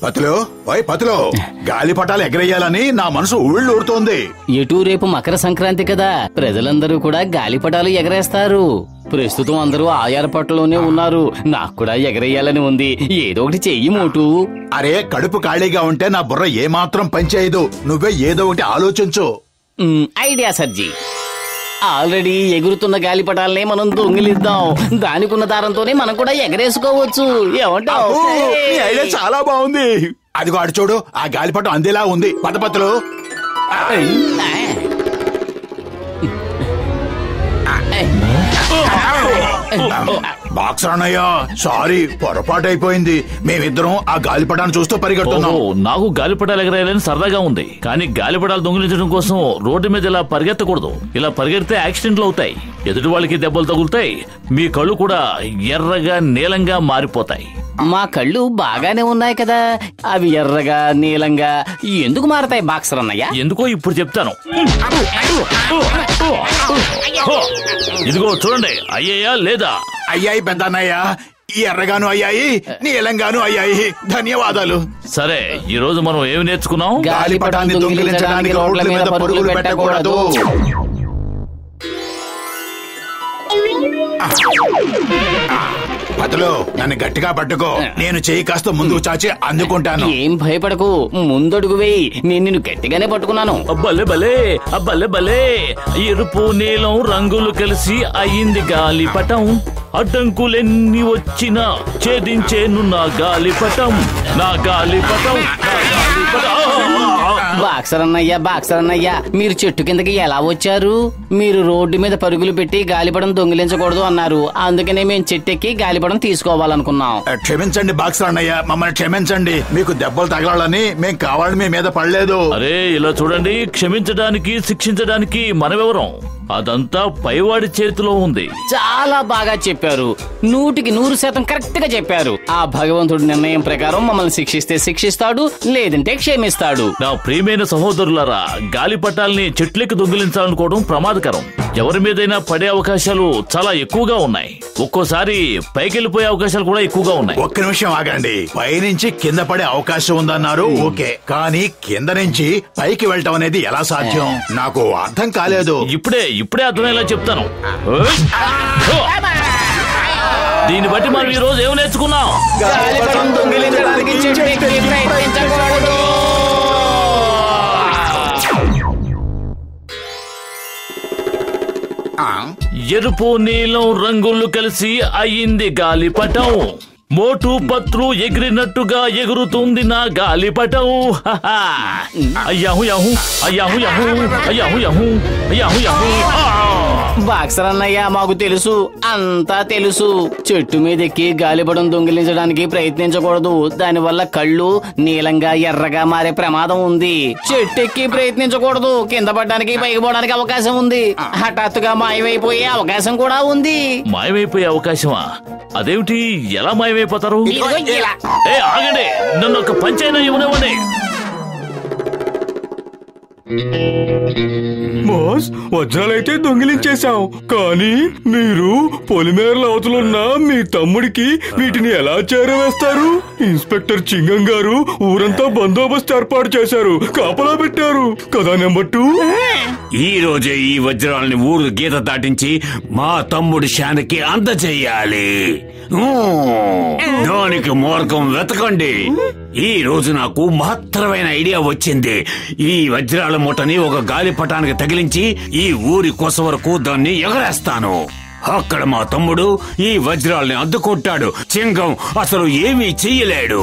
పతులు పతులు గాలిపటాలు ఎగరేయాలని నా మనసు ఊళ్ళూరుతోంది. ఎటు రేపు మకర సంక్రాంతి కదా, ప్రజలందరూ కూడా గాలిపటాలు ఎగరేస్తారు. ప్రస్తుతం అందరూ ఆ ఏర్పాట్లోనే ఉన్నారు. నాకు కూడా ఎగరేయాలని ఉంది. ఏదో ఒకటి చెయ్యి మోటు. అరే, కడుపు ఖాళీగా ఉంటే నా బుర్ర ఏమాత్రం పనిచేయదు. నువ్వే ఏదో ఒకటి ఆలోచించు. ఐడియా సర్జీ. ఆల్రెడీ ఎగురుతున్న గాలిపటాలనే మనం దొంగిలిద్దాం. దానికున్న దారంతోనే మనం కూడా ఎగరేసుకోవచ్చు. ఏమంటావు? ఐడియా చాలా బాగుంది. అదిగో అడు చూడు, ఆ గాలిపటం అందేలా ఉంది. పదపతులు బాక్సర్ అన్నయ్య, సారీ, పొరపాటు అయిపోయింది. మేమిద్దరం ఆ గాలిపటాన్ని చూస్తూ పరిగెడుతున్నాం. నాకు గాలిపటాలు ఎగరేయాలని సరదాగా ఉంది, కానీ గాలిపటాలు దొంగిలించడం కోసం రోడ్డు మీద ఇలా పరిగెత్తకూడదు. ఇలా పరిగెడితే యాక్సిడెంట్లు అవుతాయి, ఎదుటి వాళ్ళకి దెబ్బలు తగులుతాయి, మీ కళ్ళు కూడా ఎర్రగా నీలంగా మారిపోతాయి. మా కళ్ళు బాగానే ఉన్నాయి కదా, అవి ఎర్రగా నీలంగా ఎందుకు మారతాయి బాక్సర్ అన్నయ్య? ఎందుకో ఇప్పుడు చెప్తాను. ఇదిగో చూడండి, అయ్యాయా లేదా? అయ్యాయి పెద్ద అన్నయ్య, ఎర్రగాను అయ్యాయి, నీలంగాను అయ్యాయి. ధన్యవాదాలు. సరే, ఈ రోజు మనం ఏమి నేర్చుకున్నాం? గాలిపటాన్ని దొంగిలించడానికి రోడ్ల మీద పరుగులు పెట్టకూడదు. పతులు, నన్ను గట్టిగా పట్టుకో. నేను చెయ్యి కాస్త ముందుకు చాచి అందుకుంటాను. ఏం భయపడకు, ముందడుగు వేయి. నేను నిన్ను గట్టిగానే పట్టుకున్నాను. అబ్బలే బలే, అబ్బలే బలే. ఎరుపు నీలం రంగులు కలిసి అయింది గాలిపటం. అడ్డంకులెన్ని వచ్చినా ఛేదించేను నా గాలిపటం, నా గాలిపటం, నా గాలిపటం. బాక్సర్ అన్నయ్య, మీరు చెట్టు కిందకి ఎలా వచ్చారు? మీరు రోడ్డు మీద పరుగులు పెట్టి గాలిపటం దొంగిలించకూడదు అన్నారు. అందుకనే మేము చెట్టెక్కి గాలిపటం తీసుకోవాలనుకున్నాం. క్షమించండి బాక్సర్ అన్నయ్య, మమ్మల్ని క్షమించండి. మీకు దెబ్బలు తగలాలని మేం కావాలని మీ మీద పడలేదు. అరే, ఇలా చూడండి, క్షమించడానికి శిక్షించడానికి మనమెవరం? అదంతా పైవాడి చేతిలో ఉంది. చాలా బాగా చెప్పారు. 100% కరెక్ట్ గా చెప్పారు. ఆ భగవంతుడి నిర్ణయం ప్రకారం మమ్మల్ని శిక్షిస్తే శిక్షిస్తాడు, లేదంటే క్షమిస్తాడు. నా ప్రియమైన సహోదరులారా, గాలిపటాల్ని చెట్లకి దొంగిలించాలనుకోవడం ప్రమాదకరం. ఎవరి మీదైనా పడే అవకాశాలు చాలా ఎక్కువగా ఉన్నాయి. ఒక్కోసారి పైకెళ్ళిపోయే అవకాశాలు కూడా ఎక్కువగా ఉన్నాయి. ఒక్క నిమిషం ఆగండి. పైనుంచి కింద పడే అవకాశం ఉందన్నారు, ఓకే. కానీ కింద నుంచి పైకి వెళ్ళటం అనేది ఎలా సాధ్యం? నాకు అర్థం కాలేదు. ఇప్పుడే అర్థమయ్యేలా చెప్తాను. దీన్ని బట్టి మనం ఈ రోజు ఏమి నేర్చుకున్నాం? గాలిపటం దొంగిలించడానికి చెట్టెక్కి ప్రయత్నించకూడదు. ఎరుపు నీలం రంగులు కలిసి అయింది గాలిపటం. మోటు పత్రు ఎగిరినట్టుగా ఎగురుతుంది నా గాలిపటం. అయ్యాహు యాహు, అయ్యాహు యాహు, అయ్యాహు యాహు, అయ్యాహు యాహు. బాక్సర్ అన్నయ్య, మాకు తెలుసు, అంతా తెలుసు. చెట్టు మీద ఎక్కి గాలిపటం దొంగిలించడానికి ప్రయత్నించకూడదు. దానివల్ల కళ్ళు నీలంగా ఎర్రగా మారే ప్రమాదం ఉంది. చెట్టు ఎక్కి ప్రయత్నించకూడదు. కింద పడడానికి పైకి పోవడానికి అవకాశం ఉంది. హఠాత్తుగా మాయమైపోయే అవకాశం కూడా ఉంది. మాయమైపోయే అవకాశమా? అదేమిటి? ఎలా మాయమైపోతారు? ఆగండి, నన్ను ఒక పంచైనా ఇవ్వనివ్వండి. బాస్, వజ్రాలైతే దొంగిలించేశాం, కానీ మీరు పొలిమేరల అవతలున్న మీ తమ్ముడికి వీటిని ఎలా చేరవేస్తారు? ఇన్స్పెక్టర్ చింగం గారు ఊరంతా బందోబస్తు ఏర్పాటు చేశారు, కాపలా పెట్టారు కదా. నెంబర్ 2, ఈ రోజే ఈ వజ్రాలని ఊరు గీత దాటించి మా తమ్ముడి శానికి అందజేయాలి. దానికి మార్గం వెతకండి. ఈ రోజు నాకు మహత్తరమైన ఐడియా వచ్చింది. ఈ వజ్రాల మూటని ఒక గాలిపటానికి తగిలించి ఈ ఊరి కొస వరకు దాన్ని ఎగరేస్తాను. అక్కడ మా తమ్ముడు ఈ వజ్రాల్ని అద్దుకుంటాడు. చింగం అసలు ఏమీ చెయ్యలేడు.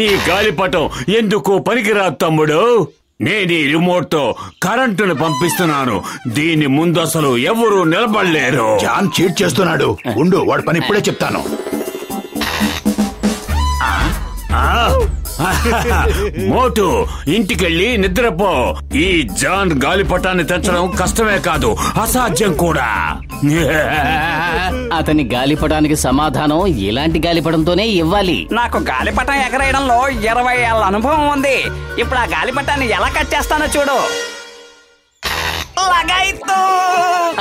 నీ గాలిపటం ఎందుకు పనికిరాదు తమ్ముడు. నేను ఈ రిమోట్ తో కరెంటును పంపిస్తున్నాను. దీని ముందు అసలు ఎవరూ నిలబడలేరు. జాన్ చీట్ చేస్తున్నాడు. ఉండు, వాడి పని ఇప్పుడే చెప్తాను. మోటు, ఇంటికెళ్ళి నిద్రపో. ఈ జాన్ గాలిపటాన్ని తెచ్చడం కష్టమే కాదు, అసాధ్యం కూడా. అతని గాలిపటానికి సమాధానం ఇలాంటి గాలిపటంతోనే ఇవ్వాలి. నాకు గాలిపటం ఎగరేయడంలో 20 ఏళ్ల అనుభవం ఉంది. ఇప్పుడు ఆ గాలిపటాన్ని ఎలా కట్ చేస్తానో చూడు. లగాయితో.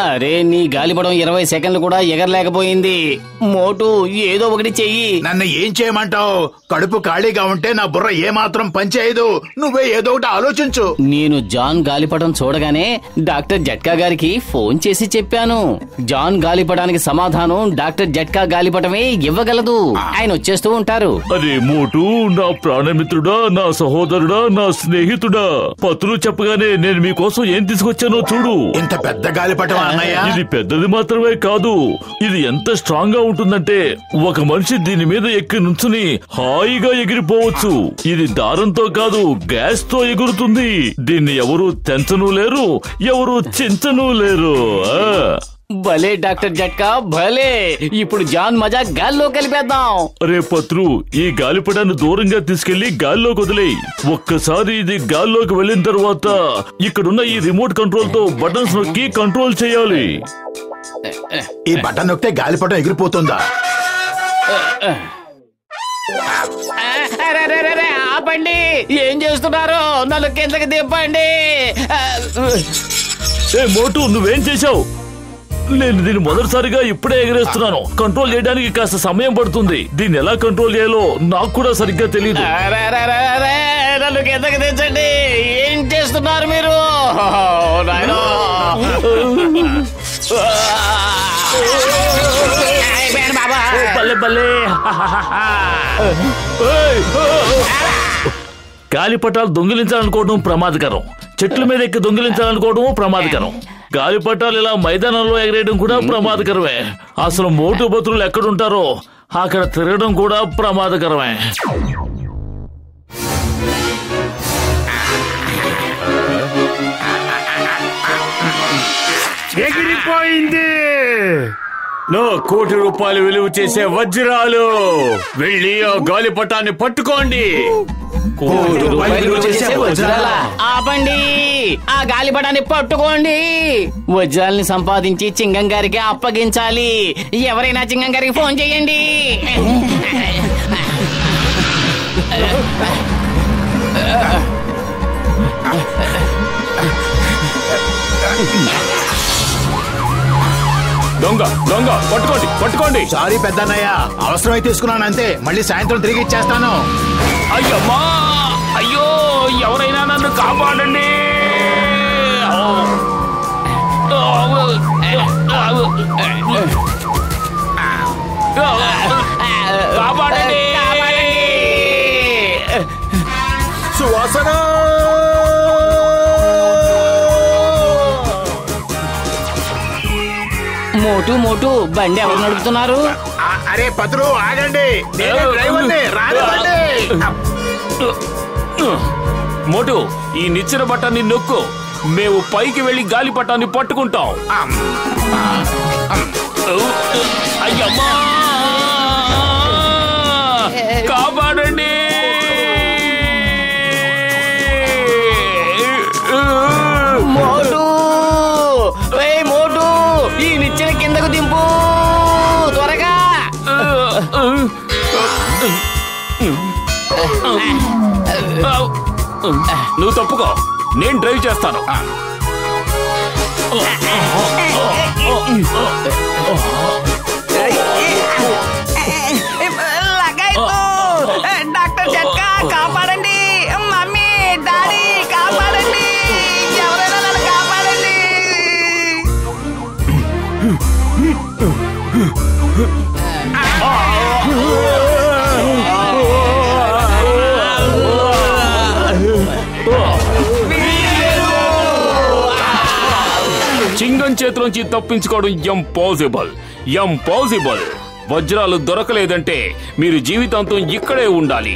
అరే నీ గాలిపటం 20 సెకండ్లు కూడా ఎగరలేకపోయింది. మోటు ఏదో ఒకటి చెయ్యి. నన్ను ఏం చేయమంటావు? కడుపు ఖాళీగా ఉంటే నా బుర్ర ఏమాత్రం పనిచేయదు. నువ్వే ఏదో ఒకటి ఆలోచించు. నేను జాన్ గాలిపటం చూడగానే డాక్టర్ జట్కా గారికి ఫోన్ చేసి చెప్పాను. జాన్ గాలిపటానికి సమాధానం డాక్టర్ జట్కా గాలిపటమే ఇవ్వగలదు. ఆయన వచ్చేస్తూ ఉంటారు. అరే మోటు, నా ప్రాణమిత్రుడా, నా సహోదరుడా, నా స్నేహితుడా, పత్రులు చెప్పగానే నేను మీకోసం ఏం తీసుకొచ్చానో చూడు. ఇంత పెద్ద గాలిపటం అన్నయ్య? ఇది పెద్దది మాత్రమే కాదు, ఇది ఎంత స్ట్రాంగ్ గా ఉంటుందంటే ఒక మనిషి దీని మీద ఎక్కి నుంచుని హాయిగా ఎగిరిపోవచ్చు. ఇది దారంతో కాదు, గ్యాస్ తో ఎగురుతుంది. దీన్ని ఎవరు తెంచను లేరు, ఎవరు చించను లేరు. భలే డాక్టర్ జట్కా భలే. ఇప్పుడు జాన్ మజా గాల్లో కలిపేద్దాం. అరే పత్రు, ఈ గాలిపటాన్ని దూరంగా తీసుకెళ్లి గాల్లోకి వదిలేయి. ఒక్కసారి ఇది గాల్లోకి వెళ్ళిన తర్వాత ఇక్కడున్న ఈ రిమోట్ కంట్రోల్ తో బటన్స్ నొక్కి కంట్రోల్ చేయాలి. ఈ బటన్ నొక్కితే గాలిపటం ఎగిరిపోతుందా? ఆపండి, ఏం చేస్తున్నారు? నన్ను కిందకి దింపండి. ఏ మోటు, నువ్వేం చేశావు? నేను దీన్ని మొదటిసారిగా ఇప్పుడే ఎగరేస్తున్నాను. కంట్రోల్ చేయడానికి కాస్త సమయం పడుతుంది. దీన్ని ఎలా కంట్రోల్ చేయాలో నాకు కూడా సరిగ్గా తెలియదు. నన్ను కిందకి దించండి. ఏం చేస్తున్నారు మీరు? నాయనా, బల్లే బల్లే. గాలిపటాలు దొంగిలించాలనుకోవడం ప్రమాదకరం, చెట్ల మీద ఎక్కి దొంగిలించాలనుకోవడం ప్రమాదకరం. గాలిపటాలు ఇలా మైదానంలో ఎగరేయడం కూడా ప్రమాదకరమే. అసలు మోటు బతులు ఎక్కడుంటారో అక్కడ తిరగడం కూడా ప్రమాదకరమే. ఎగిరిపోయింది. నా ₹1,00,00,000 విలువ చేసే వజ్రాలు. వెళ్ళి ఆ గాలిపటాన్ని పట్టుకోండి. ఆపండి, ఆ గాలిపటాన్ని పట్టుకోండి. వజ్రాల్ని సంపాదించి చింగం గారికి అప్పగించాలి. ఎవరైనా చింగం గారికి ఫోన్ చేయండి. దొంగ దొంగ, పట్టుకోండి పట్టుకోండి. సారీ పెద్దన్నయ్య, అవసరమై తీసుకున్నాను అంతే. మళ్ళీ సాయంత్రం తిరిగి ఇచ్చేస్తాను. అయ్యమ్మా, అయ్యో, ఎవరైనా నన్ను కాపాడండి. కాపాడండి. సువాసన. మోటు మోటు, బండి ఎవరు నడుపుతున్నారు? అరే పత్రు, ఆగండి. నేనే డ్రైవర్ని, రానివ్వండి. మోటు, ఈ నిచ్చెన బట్టాన్ని నొక్కు. మేము పైకి వెళ్లి గాలిపటాన్ని పట్టుకుంటాం. అయ్యమ్మా, కాపాడండి. మోటు, ఏయ్ మోటు, ఈ నిచ్చెన కిందకు దింపు త్వరగా. నువ్వు తప్పుకో, నేను డ్రైవ్ చేస్తాను. డాక్టర్ జట్కా కాపాడండి. మమ్మీ, డాడీ కాపాడండి. ఎవరైనా నన్ను కాపాడండి. చింగం చేతిలోంచి తప్పించుకోవడం ఇంపాసిబుల్. వజ్రాలు దొరకలేదంటే మీరు జీవితాంతం ఇక్కడే ఉండాలి.